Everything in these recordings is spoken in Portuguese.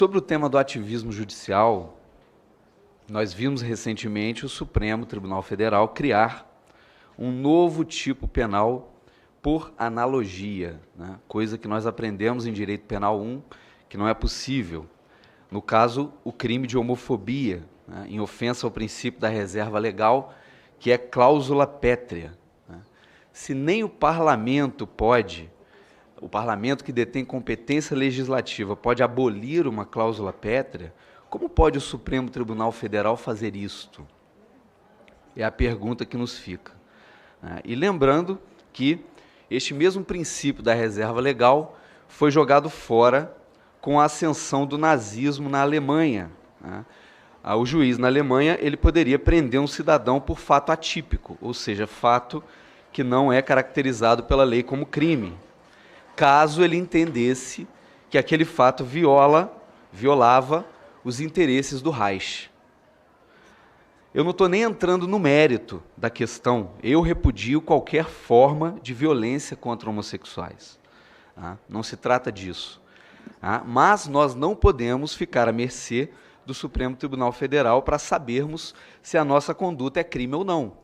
Sobre o tema do ativismo judicial, nós vimos recentemente o Supremo Tribunal Federal criar um novo tipo penal por analogia, né? Coisa que nós aprendemos em Direito Penal 1, que não é possível. No caso, o crime de homofobia, né? Em ofensa ao princípio da reserva legal, que é cláusula pétrea, né? Se nem o parlamento pode, o parlamento que detém competência legislativa pode abolir uma cláusula pétrea, como pode o Supremo Tribunal Federal fazer isto? É a pergunta que nos fica. E lembrando que este mesmo princípio da reserva legal foi jogado fora com a ascensão do nazismo na Alemanha. O juiz na Alemanha ele poderia prender um cidadão por fato atípico, ou seja, fato que não é caracterizado pela lei como crime, caso ele entendesse que aquele fato violava os interesses do Reich. Eu não estou nem entrando no mérito da questão. Eu repudio qualquer forma de violência contra homossexuais. Não se trata disso. Mas nós não podemos ficar à mercê do Supremo Tribunal Federal para sabermos se a nossa conduta é crime ou não.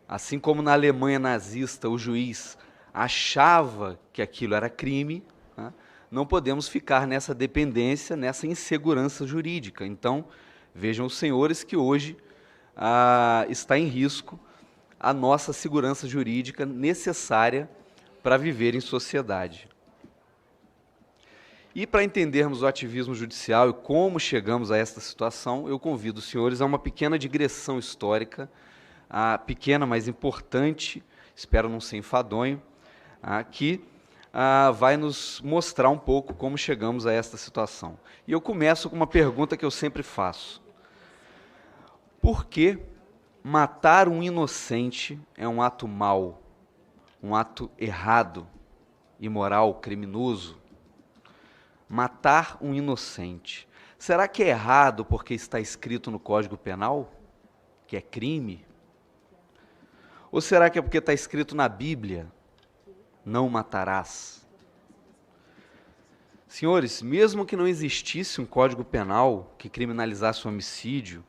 Assim como na Alemanha nazista o juiz achava que aquilo era crime, não podemos ficar nessa dependência, nessa insegurança jurídica. Então, vejam os senhores que hoje está em risco a nossa segurança jurídica necessária para viver em sociedade. E para entendermos o ativismo judicial e como chegamos a esta situação, eu convido os senhores a uma pequena digressão histórica, pequena, mas importante, espero não ser enfadonho, que vai nos mostrar um pouco como chegamos a esta situação. E eu começo com uma pergunta que eu sempre faço. Por que matar um inocente é um ato mau, um ato errado, imoral, criminoso? Matar um inocente. Será que é errado porque está escrito no Código Penal, que é crime? Ou será que é porque está escrito na Bíblia, não matarás? Senhores, mesmo que não existisse um Código Penal que criminalizasse o homicídio,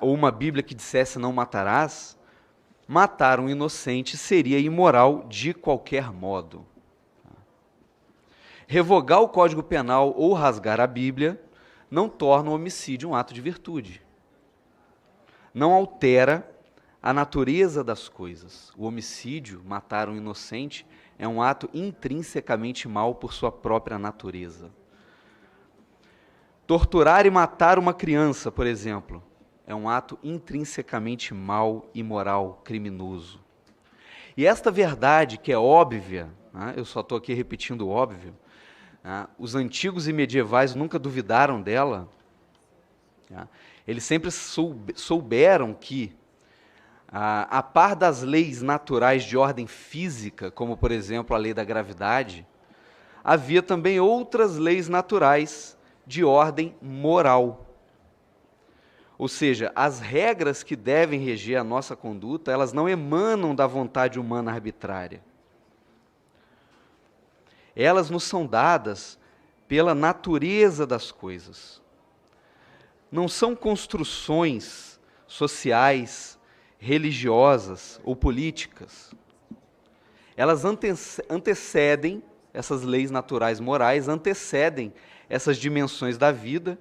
ou uma Bíblia que dissesse não matarás, matar um inocente seria imoral de qualquer modo. Revogar o Código Penal ou rasgar a Bíblia não torna o homicídio um ato de virtude. Não altera a natureza das coisas. O homicídio, matar um inocente, é um ato intrinsecamente mau por sua própria natureza. Torturar e matar uma criança, por exemplo, é um ato intrinsecamente mau, imoral, criminoso. E esta verdade, que é óbvia, eu só estou aqui repetindo o óbvio, os antigos e medievais nunca duvidaram dela, eles sempre souberam que, a par das leis naturais de ordem física, como, por exemplo, a lei da gravidade, havia também outras leis naturais de ordem moral. Ou seja, as regras que devem reger a nossa conduta, elas não emanam da vontade humana arbitrária. Elas nos são dadas pela natureza das coisas. Não são construções sociais, religiosas ou políticas. Elas antecedem, essas leis naturais morais, antecedem essas dimensões da vida,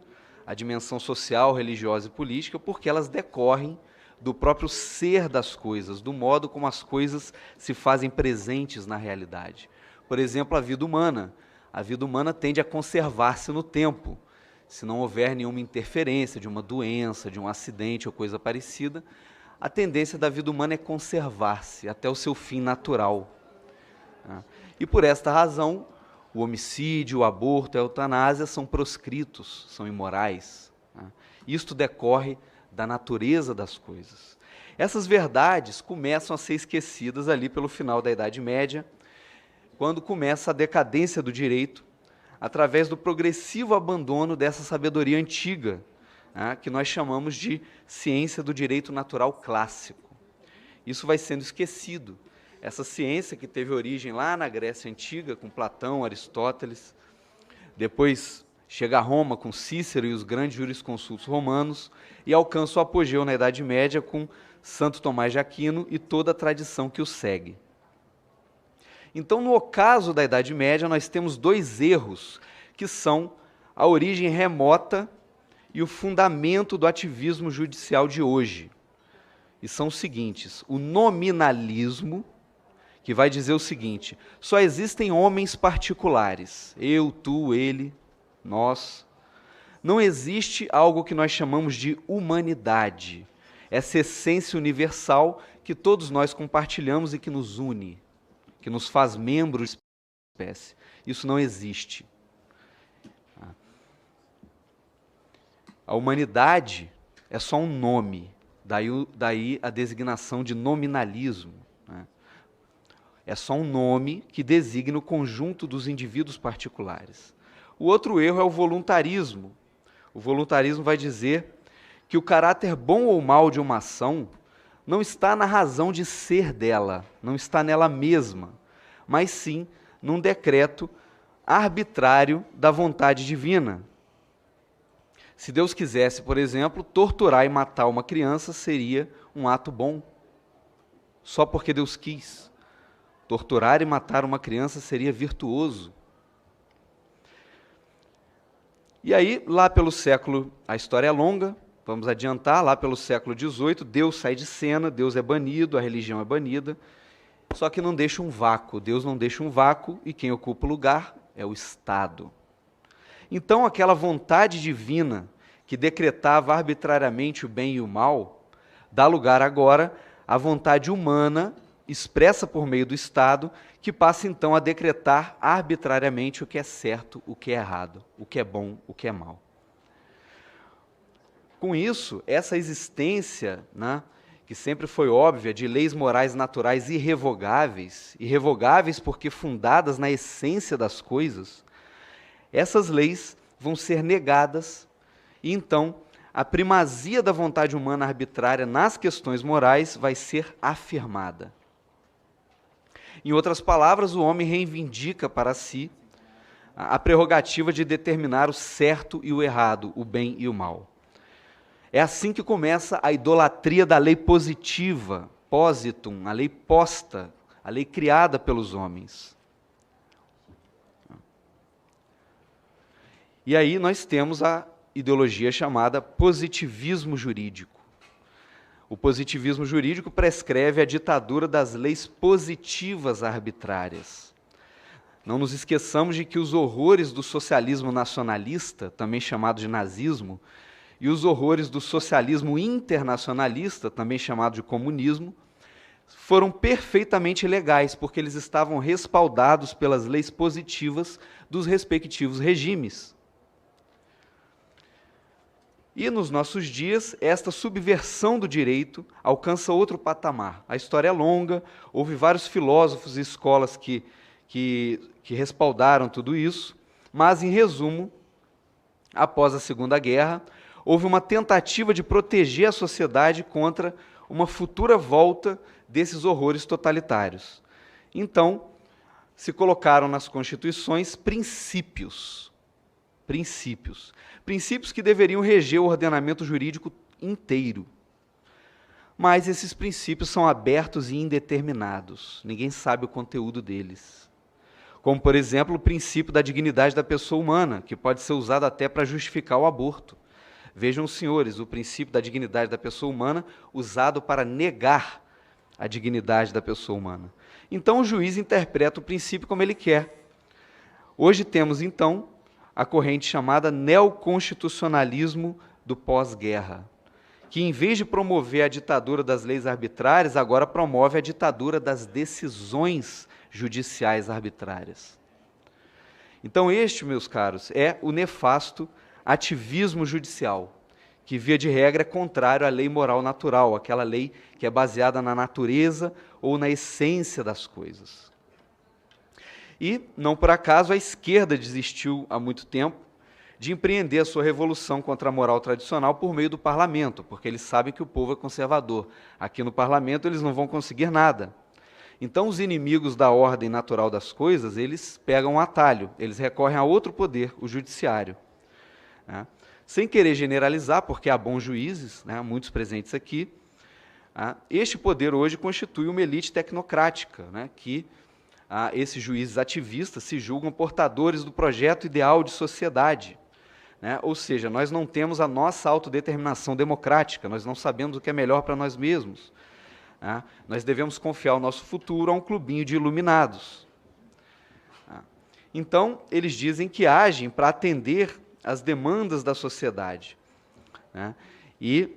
a dimensão social, religiosa e política, porque elas decorrem do próprio ser das coisas, do modo como as coisas se fazem presentes na realidade. Por exemplo, a vida humana. A vida humana tende a conservar-se no tempo. Se não houver nenhuma interferência de uma doença, de um acidente ou coisa parecida, a tendência da vida humana é conservar-se até o seu fim natural. E por esta razão, o homicídio, o aborto, a eutanásia são proscritos, são imorais. Isto decorre da natureza das coisas. Essas verdades começam a ser esquecidas ali pelo final da Idade Média, quando começa a decadência do direito, através do progressivo abandono dessa sabedoria antiga, que nós chamamos de ciência do direito natural clássico. Isso vai sendo esquecido. Essa ciência que teve origem lá na Grécia Antiga, com Platão, Aristóteles, Depois chega a Roma com Cícero e os grandes jurisconsultos romanos e alcança o apogeu na Idade Média com Santo Tomás de Aquino e toda a tradição que o segue. Então, no ocaso da Idade Média, nós temos dois erros que são a origem remota e o fundamento do ativismo judicial de hoje. E são os seguintes: o nominalismo, que vai dizer o seguinte: só existem homens particulares, eu, tu, ele, nós. Não existe algo que nós chamamos de humanidade, essa essência universal que todos nós compartilhamos e que nos une, que nos faz membros da espécie. Isso não existe. A humanidade é só um nome, daí a designação de nominalismo. É só um nome que designa o conjunto dos indivíduos particulares. O outro erro é o voluntarismo. O voluntarismo vai dizer que o caráter bom ou mal de uma ação não está na razão de ser dela, não está nela mesma, mas sim num decreto arbitrário da vontade divina. Se Deus quisesse, por exemplo, torturar e matar uma criança, seria um ato bom, só porque Deus quis. Torturar e matar uma criança seria virtuoso. E aí, lá pelo século, a história é longa, vamos adiantar, lá pelo século XVIII, Deus sai de cena, Deus é banido, a religião é banida, só que não deixa um vácuo, Deus não deixa um vácuo, e quem ocupa o lugar é o Estado. Então, aquela vontade divina que decretava arbitrariamente o bem e o mal, dá lugar agora à vontade humana, expressa por meio do Estado, que passa então a decretar arbitrariamente o que é certo, o que é errado, o que é bom, o que é mal. Com isso, essa existência, que sempre foi óbvia, de leis morais naturais irrevogáveis, irrevogáveis porque fundadas na essência das coisas, essas leis vão ser negadas e então a primazia da vontade humana arbitrária nas questões morais vai ser afirmada. Em outras palavras, o homem reivindica para si a prerrogativa de determinar o certo e o errado, o bem e o mal. É assim que começa a idolatria da lei positiva, positum, a lei posta, a lei criada pelos homens. E aí nós temos a ideologia chamada positivismo jurídico. O positivismo jurídico prescreve a ditadura das leis positivas arbitrárias. Não nos esqueçamos de que os horrores do socialismo nacionalista, também chamado de nazismo, e os horrores do socialismo internacionalista, também chamado de comunismo, foram perfeitamente legais, porque eles estavam respaldados pelas leis positivas dos respectivos regimes. E nos nossos dias, esta subversão do direito alcança outro patamar. A história é longa, houve vários filósofos e escolas que respaldaram tudo isso, mas, em resumo, após a Segunda Guerra, houve uma tentativa de proteger a sociedade contra uma futura volta desses horrores totalitários. Então, se colocaram nas constituições princípios que deveriam reger o ordenamento jurídico inteiro. Mas esses princípios são abertos e indeterminados. Ninguém sabe o conteúdo deles. Como, por exemplo, o princípio da dignidade da pessoa humana, que pode ser usado até para justificar o aborto. Vejam, senhores, o princípio da dignidade da pessoa humana usado para negar a dignidade da pessoa humana. Então, o juiz interpreta o princípio como ele quer. Hoje temos, então, a corrente chamada neoconstitucionalismo do pós-guerra, que, em vez de promover a ditadura das leis arbitrárias, agora promove a ditadura das decisões judiciais arbitrárias. Então, este, meus caros, é o nefasto ativismo judicial, que, via de regra, é contrário à lei moral natural, aquela lei que é baseada na natureza ou na essência das coisas. E, não por acaso, a esquerda desistiu há muito tempo de empreender a sua revolução contra a moral tradicional por meio do parlamento, porque eles sabem que o povo é conservador. Aqui no parlamento eles não vão conseguir nada. Então, os inimigos da ordem natural das coisas, eles pegam um atalho, eles recorrem a outro poder, o judiciário. Né? Sem querer generalizar, porque há bons juízes, né, muitos presentes aqui, este poder hoje constitui uma elite tecnocrática, né, que esses juízes ativistas se julgam portadores do projeto ideal de sociedade. Né? Ou seja, nós não temos a nossa autodeterminação democrática, nós não sabemos o que é melhor para nós mesmos. Né? Nós devemos confiar o nosso futuro a um clubinho de iluminados. Então, eles dizem que agem para atender às demandas da sociedade. Né? E,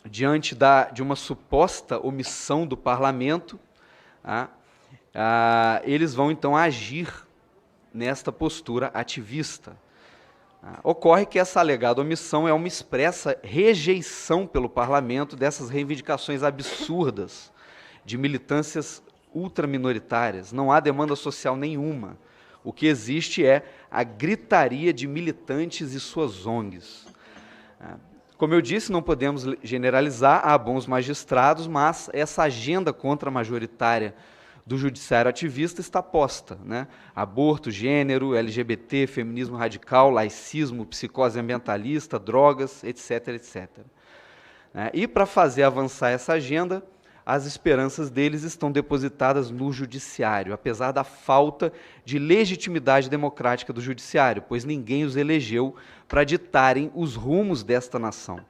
diante de uma suposta omissão do parlamento, eles vão, então, agir nesta postura ativista. Ocorre que essa alegada omissão é uma expressa rejeição pelo parlamento dessas reivindicações absurdas de militâncias ultraminoritárias. Não há demanda social nenhuma. O que existe é a gritaria de militantes e suas ONGs. Como eu disse, não podemos generalizar, há bons magistrados, mas essa agenda contra-majoritária do judiciário ativista está posta. Né? Aborto, gênero, LGBT, feminismo radical, laicismo, psicose ambientalista, drogas, etc., etc. E para fazer avançar essa agenda, as esperanças deles estão depositadas no judiciário, apesar da falta de legitimidade democrática do judiciário, pois ninguém os elegeu para ditarem os rumos desta nação.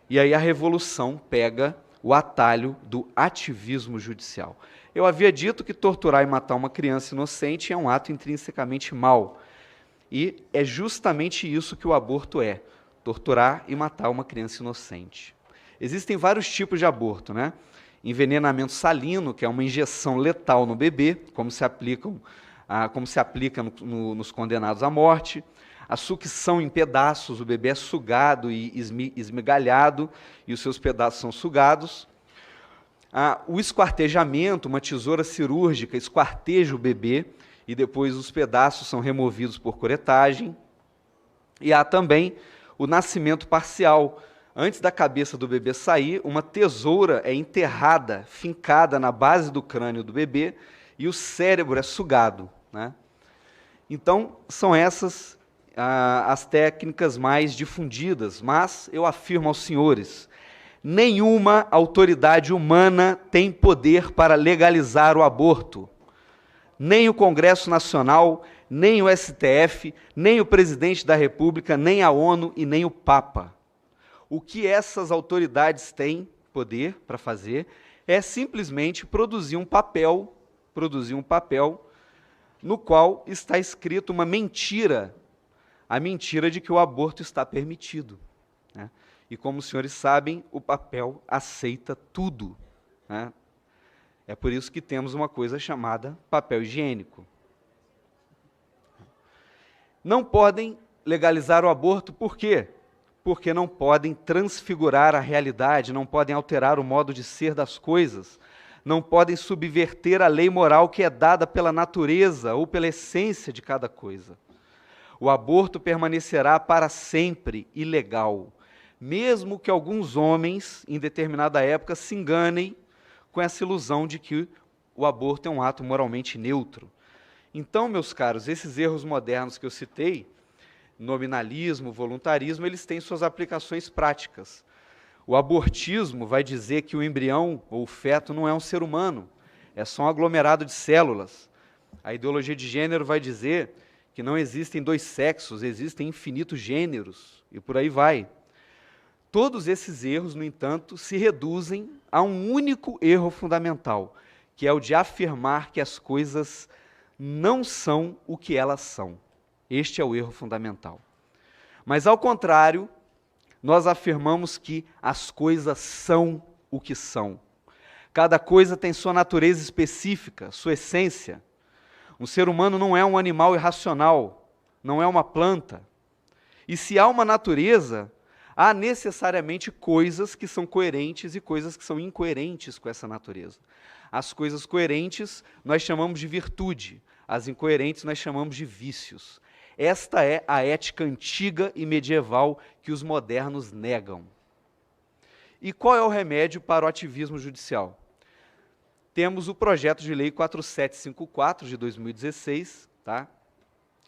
E aí a revolução pega o atalho do ativismo judicial. Eu havia dito que torturar e matar uma criança inocente é um ato intrinsecamente mau. E é justamente isso que o aborto é, torturar e matar uma criança inocente. Existem vários tipos de aborto, né? Envenenamento salino, que é uma injeção letal no bebê, como se aplica nos condenados à morte. A sucção em pedaços, o bebê é sugado e esmigalhado, e os seus pedaços são sugados. O esquartejamento, uma tesoura cirúrgica esquarteja o bebê, e depois os pedaços são removidos por curetagem. E há também o nascimento parcial. Antes da cabeça do bebê sair, uma tesoura é enterrada, fincada na base do crânio do bebê, e o cérebro é sugado. Né? Então, são essas as técnicas mais difundidas, mas eu afirmo aos senhores, nenhuma autoridade humana tem poder para legalizar o aborto. Nem o Congresso Nacional, nem o STF, nem o Presidente da República, nem a ONU e nem o Papa. O que essas autoridades têm poder para fazer é simplesmente produzir um papel no qual está escrito uma mentira, a mentira de que o aborto está permitido. Né? E como os senhores sabem, o papel aceita tudo. Né? É por isso que temos uma coisa chamada papel higiênico. Não podem legalizar o aborto, por quê? Porque não podem transfigurar a realidade, não podem alterar o modo de ser das coisas, não podem subverter a lei moral que é dada pela natureza ou pela essência de cada coisa. O aborto permanecerá para sempre ilegal, mesmo que alguns homens, em determinada época, se enganem com essa ilusão de que o aborto é um ato moralmente neutro. Então, meus caros, esses erros modernos que eu citei, nominalismo, voluntarismo, eles têm suas aplicações práticas. O abortismo vai dizer que o embrião ou o feto não é um ser humano, é só um aglomerado de células. A ideologia de gênero vai dizer que não existem dois sexos, existem infinitos gêneros, e por aí vai. Todos esses erros, no entanto, se reduzem a um único erro fundamental, que é o de afirmar que as coisas não são o que elas são. Este é o erro fundamental. Mas, ao contrário, nós afirmamos que as coisas são o que são. Cada coisa tem sua natureza específica, sua essência. Um ser humano não é um animal irracional, não é uma planta. E se há uma natureza, há necessariamente coisas que são coerentes e coisas que são incoerentes com essa natureza. As coisas coerentes nós chamamos de virtude, as incoerentes nós chamamos de vícios. Esta é a ética antiga e medieval que os modernos negam. E qual é o remédio para o ativismo judicial? temos o projeto de lei 4754 de 2016, tá?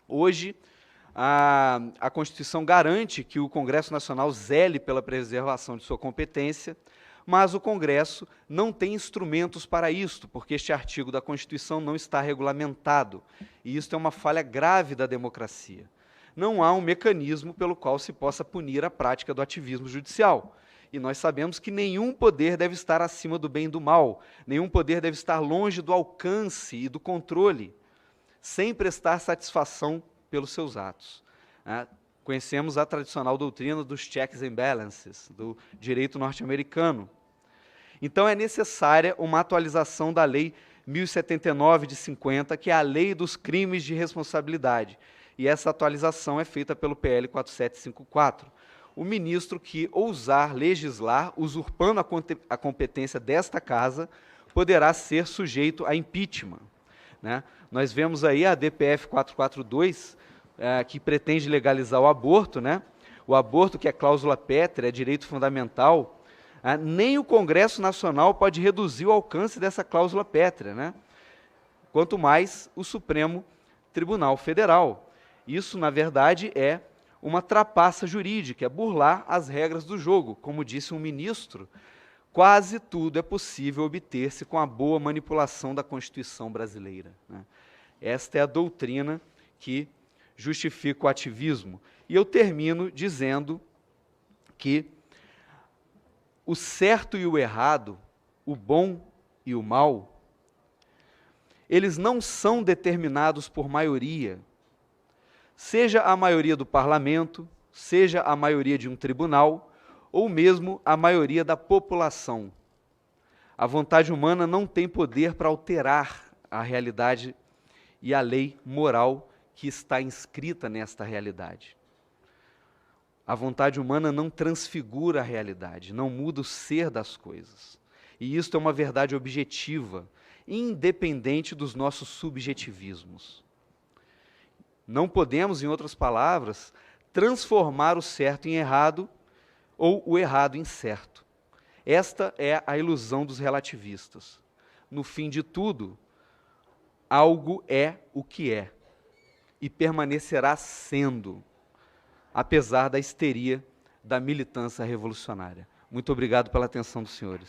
Hoje, a Constituição garante que o Congresso Nacional zele pela preservação de sua competência, mas o Congresso não tem instrumentos para isto, porque este artigo da Constituição não está regulamentado, e isso é uma falha grave da democracia. Não há um mecanismo pelo qual se possa punir a prática do ativismo judicial. E nós sabemos que nenhum poder deve estar acima do bem e do mal, nenhum poder deve estar longe do alcance e do controle, sem prestar satisfação pelos seus atos. Conhecemos a tradicional doutrina dos checks and balances, do direito norte-americano. Então é necessária uma atualização da Lei 1079 de 50, que é a Lei dos Crimes de Responsabilidade. E essa atualização é feita pelo PL 4754. O ministro que ousar legislar, usurpando a competência desta casa, poderá ser sujeito a impeachment, né? Nós vemos aí a DPF 442, que pretende legalizar o aborto, né? O aborto, que é cláusula pétrea, é direito fundamental, nem o Congresso Nacional pode reduzir o alcance dessa cláusula pétrea, né? Quanto mais o Supremo Tribunal Federal. Isso, na verdade, é uma trapaça jurídica, é burlar as regras do jogo. Como disse um ministro, quase tudo é possível obter-se com a boa manipulação da Constituição brasileira, né? Esta é a doutrina que justifica o ativismo. E eu termino dizendo que o certo e o errado, o bom e o mal, eles não são determinados por maioria, seja a maioria do parlamento, seja a maioria de um tribunal, ou mesmo a maioria da população. A vontade humana não tem poder para alterar a realidade e a lei moral que está inscrita nesta realidade. A vontade humana não transfigura a realidade, não muda o ser das coisas. E isto é uma verdade objetiva, independente dos nossos subjetivismos. Não podemos, em outras palavras, transformar o certo em errado ou o errado em certo. Esta é a ilusão dos relativistas. No fim de tudo, algo é o que é e permanecerá sendo, apesar da histeria da militância revolucionária. Muito obrigado pela atenção dos senhores.